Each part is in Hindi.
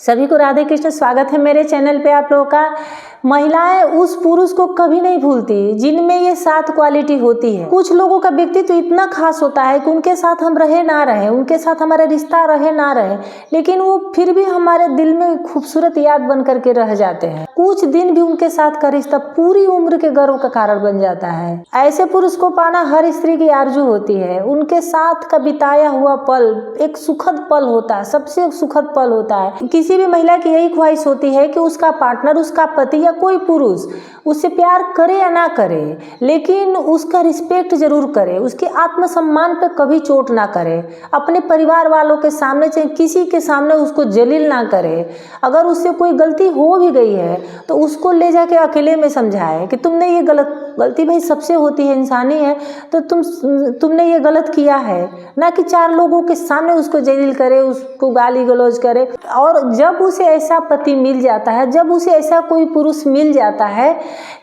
सभी को राधे कृष्ण। स्वागत है मेरे चैनल पे आप लोगों का। महिलाएं उस पुरुष को कभी नहीं भूलती जिनमें ये 7 क्वालिटी होती है। कुछ लोगों का व्यक्तित्व इतना खास होता है कि उनके साथ हम रहे ना रहे, उनके साथ हमारा रिश्ता रहे ना रहे, लेकिन वो फिर भी हमारे दिल में खूबसूरत याद बन करके रह जाते हैं। कुछ दिन भी उनके साथ का रिश्ता पूरी उम्र के गर्व का कारण बन जाता है। ऐसे पुरुष को पाना हर स्त्री की आरजू होती है। उनके साथ का बिताया हुआ पल एक सुखद पल होता है, सबसे सुखद पल होता है। किसी भी महिला की यही ख्वाहिश होती है कि उसका पार्टनर, उसका पति या कोई पुरुष उससे प्यार करे या ना करे, लेकिन उसका रिस्पेक्ट जरूर करे, उसके आत्मसम्मान पे कभी चोट ना करे, अपने परिवार वालों के सामने चाहे किसी के सामने उसको जलील ना करे। अगर उससे कोई गलती हो भी गई है तो उसको ले जाके अकेले में समझाए कि तुमने ये गलती भाई सबसे होती है, इंसानी है, तो तुमने ये गलत किया है, ना कि 4 लोगों के सामने उसको जलील करे, उसको गाली गलौज करे। और जब उसे ऐसा पति मिल जाता है, जब उसे ऐसा कोई पुरुष मिल जाता है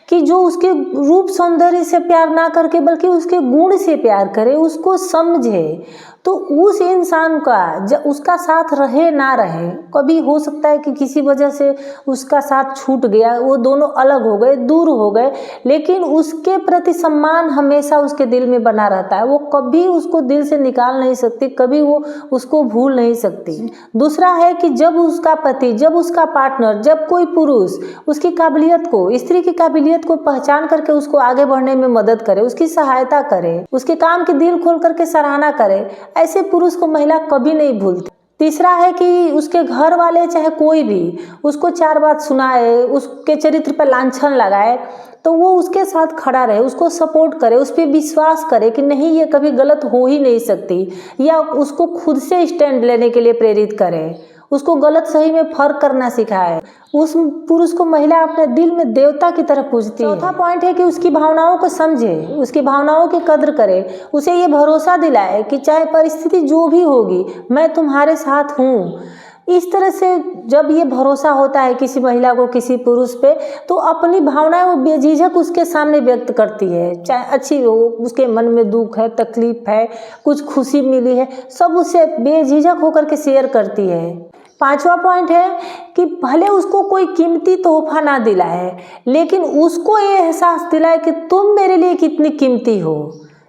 कि जो उसके रूप सौंदर्य से प्यार ना करके बल्कि उसके गुण से प्यार करे, उसको समझे, तो उस इंसान का जब उसका साथ रहे ना रहे, कभी हो सकता है कि किसी वजह से उसका साथ छूट गया, वो दोनों अलग हो गए, दूर हो गए, लेकिन उसके प्रति सम्मान हमेशा उसके दिल में बना रहता है। वो कभी उसको दिल से निकाल नहीं सकती, कभी वो उसको भूल नहीं सकती। दूसरा है कि जब उसका पति, जब उसका पार्टनर, जब कोई पुरुष उसकी काबिलियत को, स्त्री की काबिलियत को पहचान करके उसको आगे बढ़ने में मदद करे, उसकी सहायता करे, उसके काम की दिल खोल करके सराहना करे, ऐसे पुरुष को महिला कभी नहीं भूलती। तीसरा है कि उसके घर वाले चाहे कोई भी उसको 4 बात सुनाए, उसके चरित्र पर लांछन लगाए, तो वो उसके साथ खड़ा रहे, उसको सपोर्ट करे, उस पर विश्वास करे कि नहीं ये कभी गलत हो ही नहीं सकती, या उसको खुद से स्टैंड लेने के लिए प्रेरित करे, उसको गलत सही में फर्क करना सिखाए। उस पुरुष को महिला अपने दिल में देवता की तरह पूजती है। चौथा पॉइंट है कि उसकी भावनाओं को समझे, उसकी भावनाओं की कद्र करे, उसे ये भरोसा दिलाए कि चाहे परिस्थिति जो भी होगी मैं तुम्हारे साथ हूँ। इस तरह से जब ये भरोसा होता है किसी महिला को किसी पुरुष पे, तो अपनी भावनाएं वो बेझिझक उसके सामने व्यक्त करती है, चाहे अच्छी हो, उसके मन में दुख है, तकलीफ है, कुछ खुशी मिली है, सब उससे बेझिझक होकर के शेयर करती है। 5वां पॉइंट है कि भले उसको कोई कीमती तोहफा ना दिलाए, लेकिन उसको ये एहसास दिलाए कि तुम मेरे लिए कितनी कीमती हो,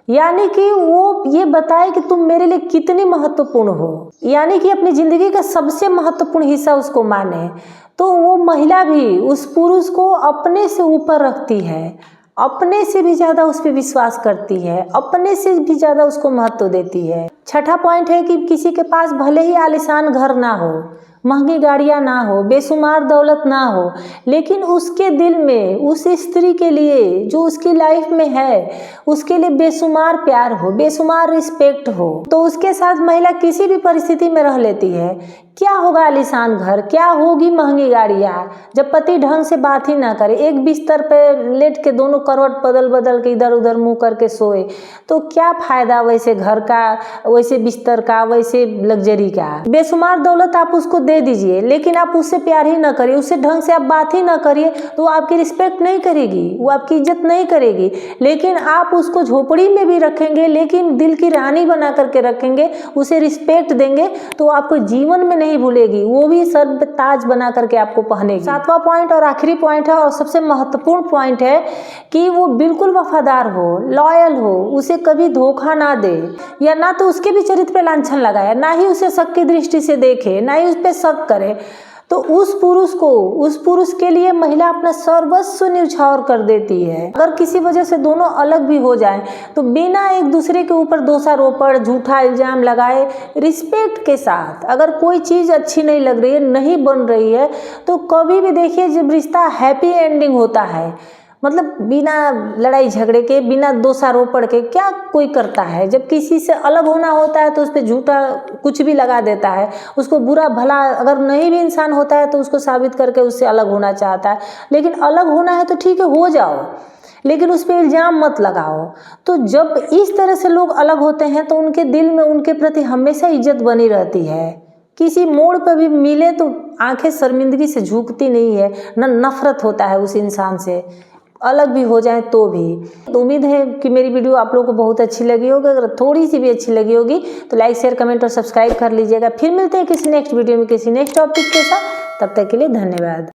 यानी कि वो ये बताए कि तुम मेरे लिए कितनी महत्वपूर्ण हो, यानी कि अपनी ज़िंदगी का सबसे महत्वपूर्ण हिस्सा उसको माने। तो वो महिला भी उस पुरुष को अपने से ऊपर रखती है, अपने से भी ज़्यादा उस पर विश्वास करती है, अपने से भी ज़्यादा उसको महत्व देती है। 6ठा पॉइंट है कि किसी के पास भले ही आलीशान घर ना हो, महंगी गाड़ियाँ ना हो, बेशुमार दौलत ना हो, लेकिन उसके दिल में उस स्त्री के लिए जो उसकी लाइफ में है, उसके लिए बेशुमार प्यार हो, बेशुमार रिस्पेक्ट हो, तो उसके साथ महिला किसी भी परिस्थिति में रह लेती है। क्या होगा आलीशान घर, क्या होगी महंगी गाड़ियाँ, जब पति ढंग से बात ही ना करे, एक बिस्तर पे लेट के दोनों करवट बदल बदल के इधर उधर मुँह करके सोए, तो क्या फायदा वैसे घर का, वैसे बिस्तर का, वैसे लग्जरी का। बेशुमार दौलत आप उसको दे दीजिए, लेकिन आप उससे प्यार ही ना करिए, उससे ढंग से आप बात ही ना करिए, तो वो आपकी रिस्पेक्ट नहीं करेगी, वो आपकी इज्जत नहीं करेगी। लेकिन आप उसको झोपड़ी में भी रखेंगे, लेकिन दिल की रानी बना करके रखेंगे, उसे रिस्पेक्ट देंगे, तो आपको जीवन में नहीं भूलेगी, वो भी सर पे ताज बना करके आपको पहनेगी। 7वां पॉइंट और आखिरी पॉइंट है और सबसे महत्वपूर्ण पॉइंट है कि वो बिल्कुल वफादार हो, लॉयल हो, उसे कभी धोखा ना दे, या ना तो उसके भी चरित्र पे लांछन लगाए, ना ही उसे शक की दृष्टि से देखे, ना ही उस पे शक करे। तो उस पुरुष के लिए महिला अपना सर्वस्व न्यौछावर कर देती है। अगर किसी वजह से दोनों अलग भी हो जाएं, तो बिना एक दूसरे के ऊपर दोषारोपण, झूठा इल्जाम लगाए, रिस्पेक्ट के साथ, अगर कोई चीज़ अच्छी नहीं लग रही है, नहीं बन रही है, तो कभी भी देखिए जब रिश्ता हैप्पी एंडिंग होता है, मतलब बिना लड़ाई झगड़े के, बिना दोषारोपण के, क्या कोई करता है। जब किसी से अलग होना होता है तो उस पर झूठा कुछ भी लगा देता है, उसको बुरा भला अगर नहीं भी इंसान होता है तो उसको साबित करके उससे अलग होना चाहता है। लेकिन अलग होना है तो ठीक है, हो जाओ, लेकिन उस पर इल्ज़ाम मत लगाओ। तो जब इस तरह से लोग अलग होते हैं तो उनके दिल में उनके प्रति हमेशा इज्जत बनी रहती है। किसी मोड़ पर भी मिले तो आंखें शर्मिंदगी से झुकती नहीं है, न नफरत होता है उस इंसान से। अलग भी हो जाए तो भी। तो उम्मीद है कि मेरी वीडियो आप लोगों को बहुत अच्छी लगी होगी। अगर थोड़ी सी भी अच्छी लगी होगी तो लाइक शेयर कमेंट और सब्सक्राइब कर लीजिएगा। फिर मिलते हैं किसी नेक्स्ट वीडियो में किसी नेक्स्ट टॉपिक के साथ। तब तक के लिए धन्यवाद।